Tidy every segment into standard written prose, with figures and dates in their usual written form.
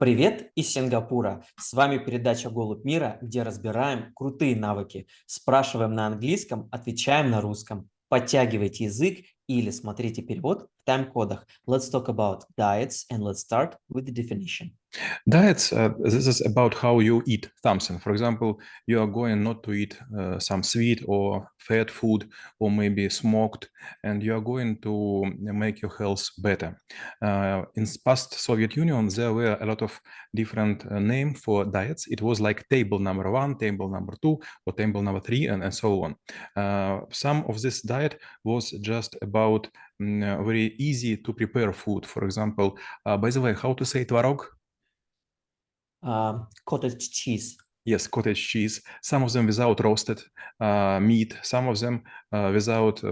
Привет из Сингапура! С вами передача «Голубь мира», где разбираем крутые навыки. Спрашиваем на английском, отвечаем на русском. Подтягивайте язык или смотрите перевод в тайм-кодах. Let's talk about diets and let's start with the definition. Diets, this is about how you eat something. For example, you are going not to eat some sweet or fat food or maybe smoked, and you are going to make your health better. In past Soviet Union, there were a lot of different name for diets. It was like table number 1, table number 2, or table number 3, and so on. Some of this diet was just about very easy to prepare food. For example, by the way, how to say tvarog? Cottage cheese. Yes, cottage cheese. Some of them without roasted meat, some of them without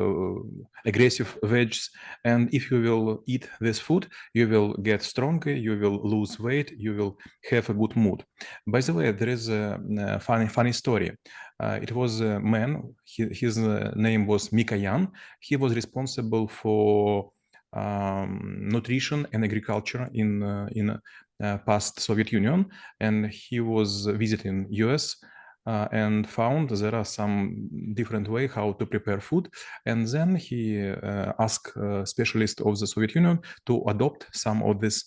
aggressive veggies. And if you will eat this food, you will get stronger, you will lose weight, you will have a good mood. By the way, there is a funny story. It was a man, his name was Mikoyan. He was responsible for nutrition and agriculture in past Soviet Union, and he was visiting US and found there are some different way how to prepare food, and then he asked specialists of the Soviet Union to adopt some of this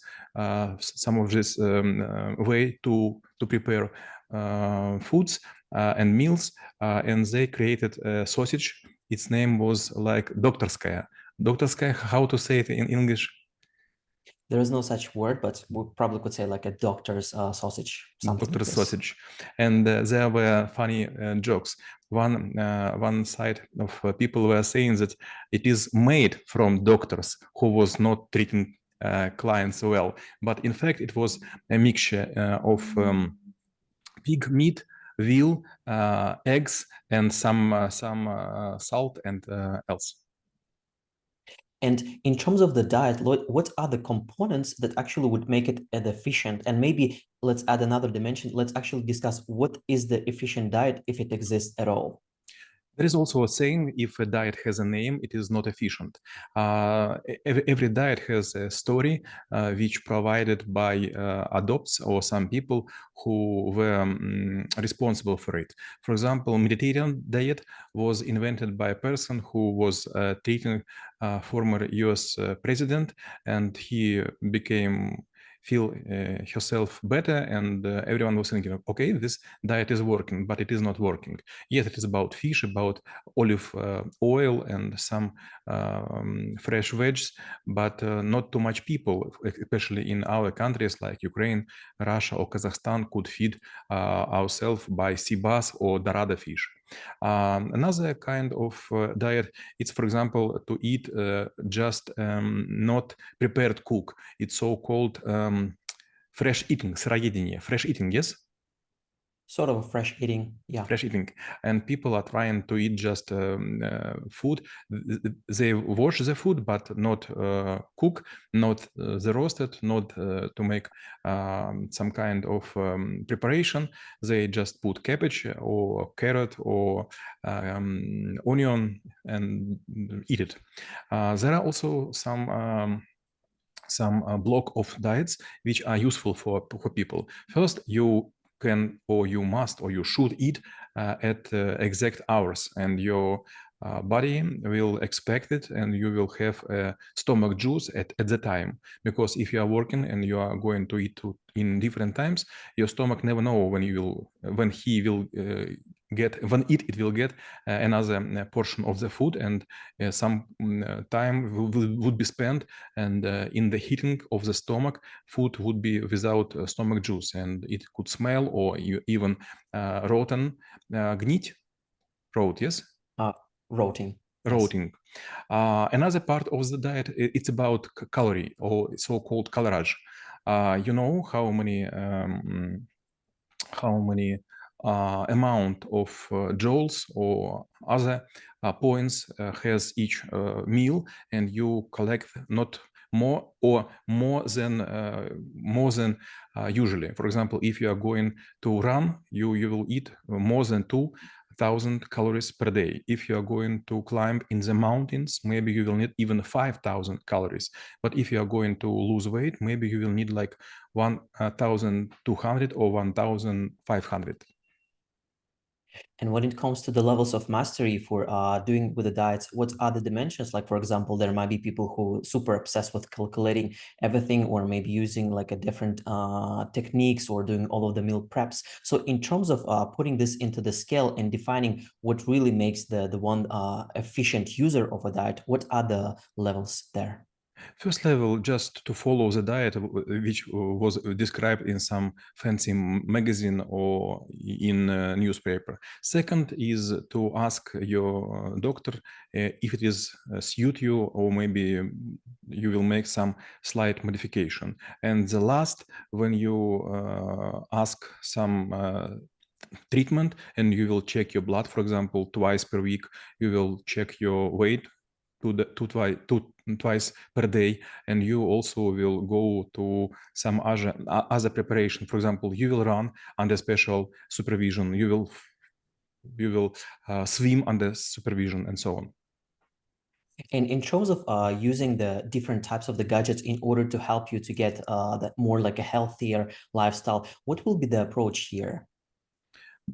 way to prepare foods and meals, and they created a sausage. Its name was like doktorskaya. Doktorskaya, how to say it in English? There is no such word, but we probably could say like a doctor's sausage, something like Doctor this. Sausage, and there were funny jokes. One side of people were saying that it is made from doctors who was not treating clients well, but in fact it was a mixture of pig meat, veal, eggs, and some salt and else. And in terms of the diet, what are the components that actually would make it efficient? And maybe let's add another dimension. Let's actually discuss what is the efficient diet if it exists at all. There is also a saying, if a diet has a name, it is not efficient. Every diet has a story which provided by adopts or some people who were responsible for it. For example, Mediterranean diet was invented by a person who was treating former US president, and he became feel herself better, and everyone was thinking, okay, this diet is working, but it is not working. Yes, it is about fish, about olive oil and some fresh veggies, but not too much people, especially in our countries like Ukraine, Russia, or Kazakhstan, could feed ourselves by sea bass or dorado fish. Another kind of diet, it's, for example, to eat just not prepared cook. It's so-called fresh eating, сыроедение. Fresh eating, yes? Sort of a fresh eating, yeah. Fresh eating, and people are trying to eat just food. They wash the food, but not cook, not the roasted, not to make some kind of preparation. They just put cabbage or carrot or onion and eat it. There are also some block of diets which are useful for people. First, you can, or you must, or you should eat at exact hours, and your body will expect it, and you will have stomach juice at the time. Because if you are working and you are going to eat in different times, your stomach never know when he will it will get another portion of the food, and some time would be spent, and in the heating of the stomach, food would be without stomach juice, and it could smell or even rotten. Гнить, rot, yes? Rotting. Rotting. Another part of the diet, it's about calorie, or so-called calorage. You know how many amount of joules or other points has each meal, and you collect not more or more than usually. For example, if you are going to run, you will eat more than 2 1,000 calories per day. If you are going to climb in the mountains, maybe you will need even 5,000 calories. But if you are going to lose weight, maybe you will need like 1,200 or 1,500. And when it comes to the levels of mastery for doing with the diets, what are the dimensions? Like, for example, there might be people who super obsessed with calculating everything, or maybe using like a different techniques, or doing all of the meal preps. So in terms of putting this into the scale and defining what really makes the one efficient user of a diet, what are the levels there? First level, just to follow the diet which was described in some fancy magazine or in a newspaper. Second is to ask your doctor if it is suit you, or maybe you will make some slight modification. And the last, when you ask some treatment, and you will check your blood, for example, twice per week, you will check your weight twice per day, and you also will go to some other preparation. For example, you will run under special supervision, you will swim under supervision, and so on. And in terms of using the different types of the gadgets in order to help you to get that more like a healthier lifestyle, what will be the approach here?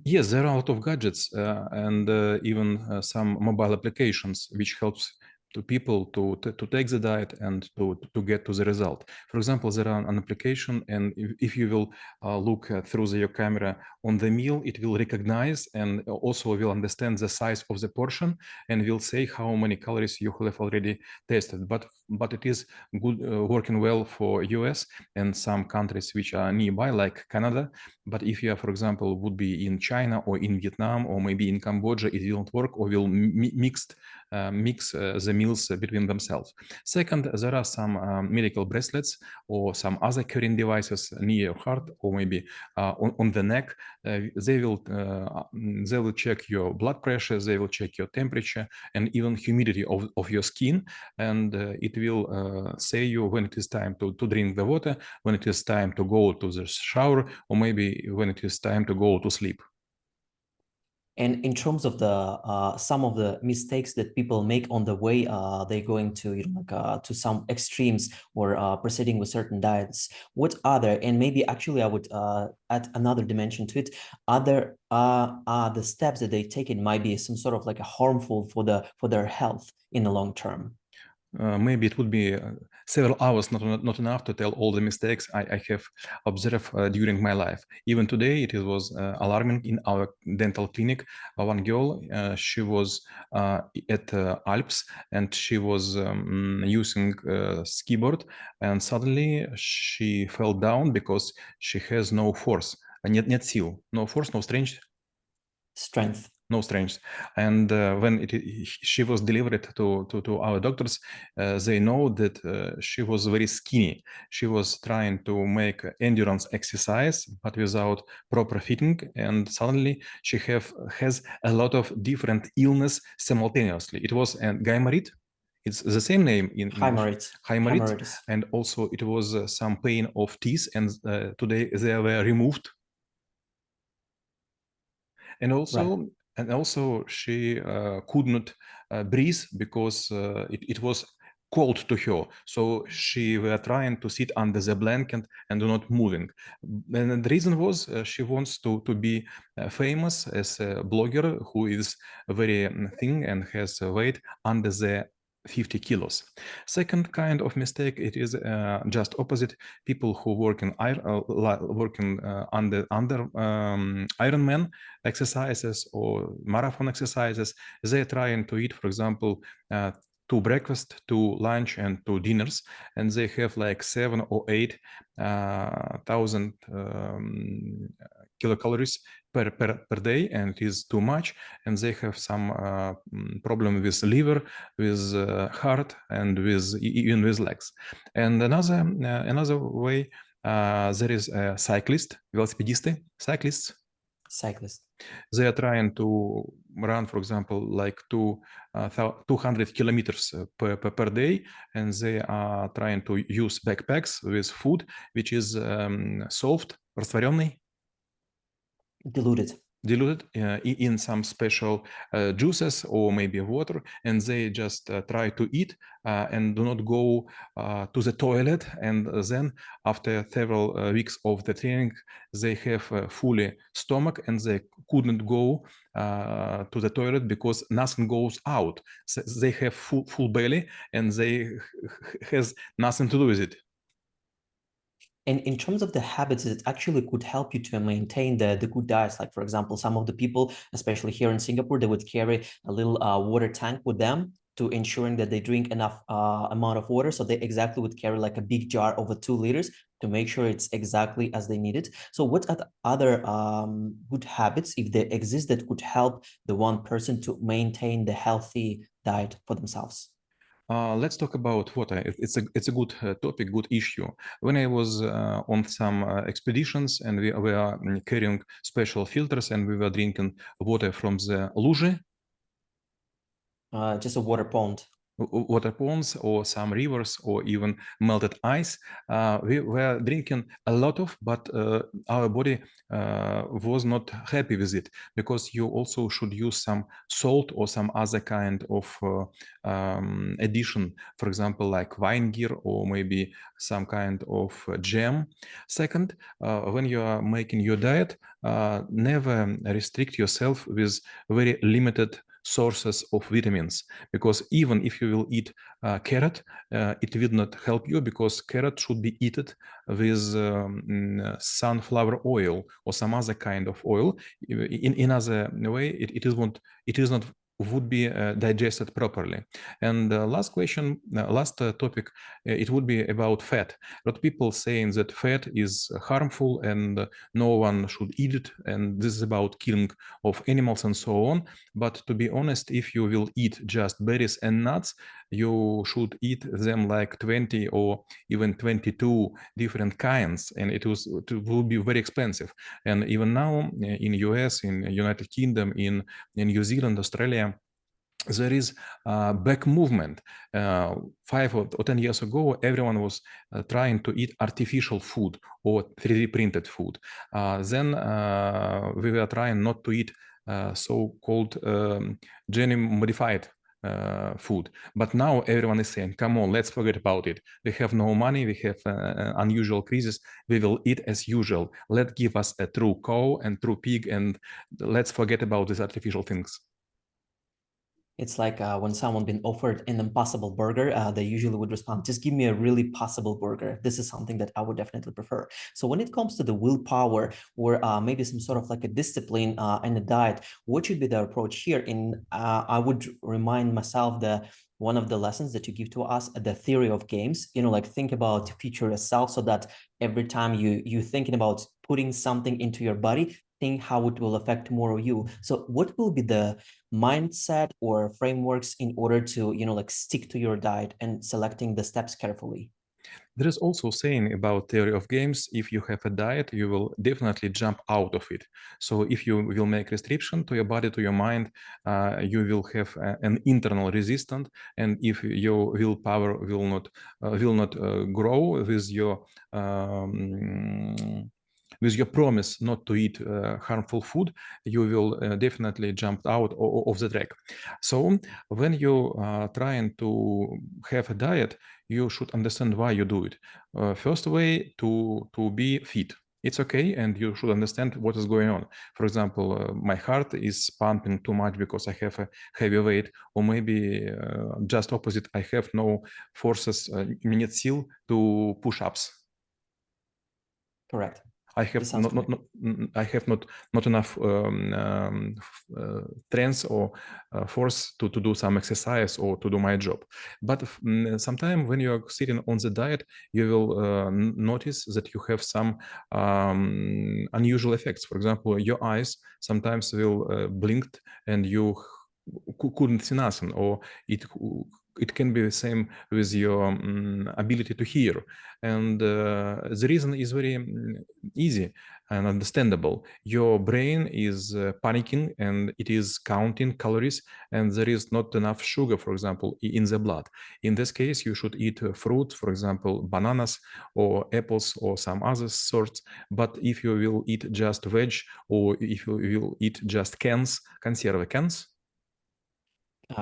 Yes, there are a lot of gadgets and even some mobile applications which helps to people to take the diet and to get to the result. For example, there are an application, and if you will look through your camera on the meal, it will recognize and also will understand the size of the portion, and will say how many calories you have already tested. But it is good working well for US and some countries which are nearby, like Canada. But if you are, for example, would be in China or in Vietnam or maybe in Cambodia, it won't work, or will mix the meals between themselves. Second, there are some medical bracelets or some other carrying devices near your heart, or maybe on the neck. They will check your blood pressure, they will check your temperature, and even humidity of your skin, and it will say you when it is time to drink the water, when it is time to go to the shower, or maybe when it is time to go to sleep. And in terms of the some of the mistakes that people make on the way they're going to, you know, like to some extremes, or proceeding with certain diets, what are there? And maybe actually I would add another dimension to it. Other the steps that they take in might be some sort of like a harmful for their health in the long term. Maybe it would be several hours, not enough to tell all the mistakes I have observed during my life. Even today, it was alarming in our dental clinic. One girl, she was at Alps, and she was using ski board, and suddenly she fell down because she has no force. Нет сил, no force, no strength, Strength. no strength. And when she was delivered to our doctors, they know that she was very skinny. She was trying to make endurance exercise, but without proper fitting, and suddenly she has a lot of different illness simultaneously. It was a gaimarit. It's the same name in Hemorrhoids. Hemorrhoids, and also it was some pain of teeth, and today they were removed. And also she could not breathe because it was cold to her, so she were trying to sit under the blanket and not moving. And the reason was she wants to be famous as a blogger who is very thin and has weight under the 50 kilos. Second kind of mistake, it is just opposite. People who work in under Ironman exercises or marathon exercises, they're trying to eat, for example, to breakfast, to lunch, and to dinners, and they have like 7 or 8 thousand kilocalories per day, and it is too much, and they have some problem with liver, with heart, and with even with legs. And another way, there is a cyclist, велосипедисты, cyclists. They are trying to run, for example, like 200 kilometers per day, and they are trying to use backpacks with food which is soft, растворенный, Diluted. diluted in some special juices or maybe water, and they just try to eat and do not go to the toilet, and then after several weeks of the training they have a fully stomach and they couldn't go to the toilet because nothing goes out. So they have full belly and they has nothing to do with it. And in terms of the habits, it actually could help you to maintain the good diets. Like, for example, some of the people, especially here in Singapore, they would carry a little water tank with them to ensuring that they drink enough amount of water. So they exactly would carry like a big jar over 2 liters to make sure it's exactly as they need it. So what are the other good habits, if they exist, that could help the one person to maintain the healthy diet for themselves? Let's talk about water. It's a good topic, good issue. When I was on some expeditions and we were carrying special filters and we were drinking water from the лужи, Just a water pond. water ponds or some rivers or even melted ice, we were drinking a lot of, but our body was not happy with it, because you also should use some salt or some other kind of addition, for example, like wine gear or maybe some kind of jam. Second, when you are making your diet, never restrict yourself with very limited sources of vitamins, because even if you will eat carrot, it will not help you, because carrot should be eaten with sunflower oil or some other kind of oil. In other way, it is not would be digested properly. And last question, last topic, it would be about fat. A lot of people saying that fat is harmful and no one should eat it, and this is about killing of animals and so on. But to be honest, if you will eat just berries and nuts, you should eat them like 20 or even 22 different kinds, and it will be very expensive. And even now in US, in United Kingdom, in New Zealand, Australia, there is a back movement. 5 or 10 years ago, everyone was trying to eat artificial food or 3D printed food. Then we were trying not to eat so-called gene modified food. But now everyone is saying, come on, let's forget about it. We have no money, we have unusual crisis, we will eat as usual. Let's give us a true cow and true pig, and let's forget about these artificial things. It's like when someone been offered an impossible burger, they usually would respond, just give me a really possible burger. This is something that I would definitely prefer. So when it comes to the willpower or maybe some sort of like a discipline and a diet, what should be the approach here? I would remind myself that one of the lessons that you give to us, the theory of games, like think about future yourself, so that every time you're thinking about putting something into your body, think how it will affect tomorrow you. So what will be the mindset or frameworks in order to like stick to your diet and selecting the steps carefully? There is also saying about theory of games, if you have a diet, you will definitely jump out of it. So if you will make restriction to your body, to your mind, you will have an internal resistance. And if your willpower will not grow with your promise not to eat harmful food, you will definitely jump out of the track. So when you are trying to have a diet, you should understand why you do it. First way, to be fit. It's okay, and you should understand what is going on. For example, my heart is pumping too much because I have a heavy weight, or maybe just opposite, I have no forces, нет сил to push ups. Correct. I have not enough strength or force to do some exercise or to do my job. But sometimes when you are sitting on the diet, you will notice that you have some unusual effects. For example, your eyes sometimes will blink and you couldn't see nothing, or it can be the same with your ability to hear. And the reason is very easy. and understandable. Your brain is panicking and it is counting calories, and there is not enough sugar, for example, in the blood. In this case, you should eat fruit, for example, bananas or apples or some other sorts. But if you will eat just veg, or if you will eat just cans, conserve cans,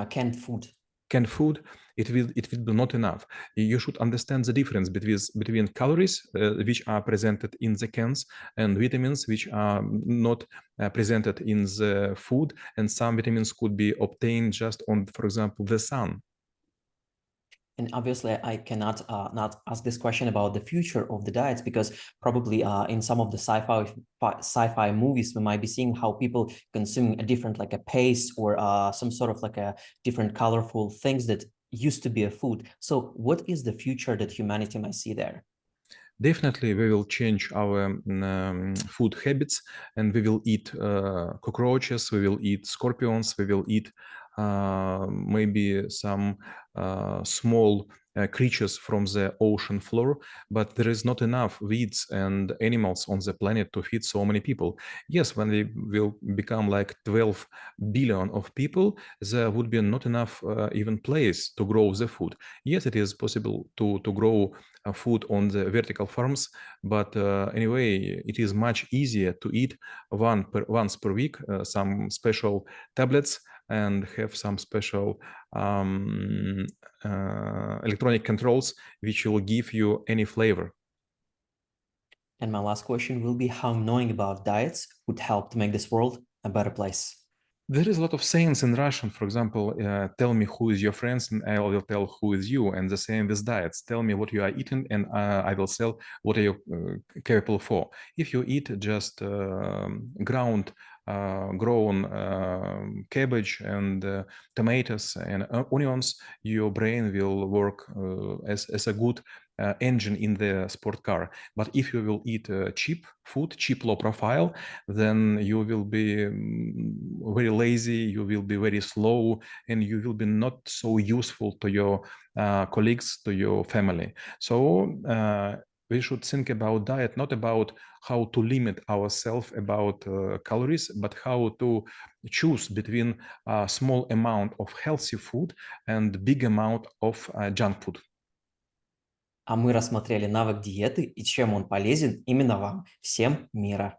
Canned food. canned food, it will be not enough. You should understand the difference between calories which are presented in the cans and vitamins which are not presented in the food, and some vitamins could be obtained just on, for example, the sun. And obviously, I cannot not ask this question about the future of the diets, because probably in some of the sci-fi movies, we might be seeing how people consuming a different, like a paste or some sort of like a different colorful things that used to be a food. So what is the future that humanity might see there? Definitely, we will change our food habits, and we will eat cockroaches, we will eat scorpions, we will eat maybe some small creatures from the ocean floor, but there is not enough weeds and animals on the planet to feed so many people. Yes, when we will become like 12 billion of people, there would be not enough even place to grow the food. Yes, it is possible to grow food on the vertical farms, but anyway, it is much easier to eat once per week some special tablets and have some special electronic controls which will give you any flavor. And my last question will be how knowing about diets would help to make this world a better place. There is a lot of sayings in Russian. For example, tell me who is your friends and I will tell who is you. And the same with diets. Tell me what you are eating and I will tell what are you capable for. If you eat just grown cabbage and tomatoes and onions, your brain will work as a good engine in the sport car. But if you will eat cheap food, cheap low profile, then you will be very lazy, you will be very slow, and you will be not so useful to your colleagues, to your family. So we should think about diet, not about how to limit ourselves about calories, but how to choose between a small amount of healthy food and big amount of junk food. А мы рассмотрели навык диеты и чем он полезен именно вам. Всем мира!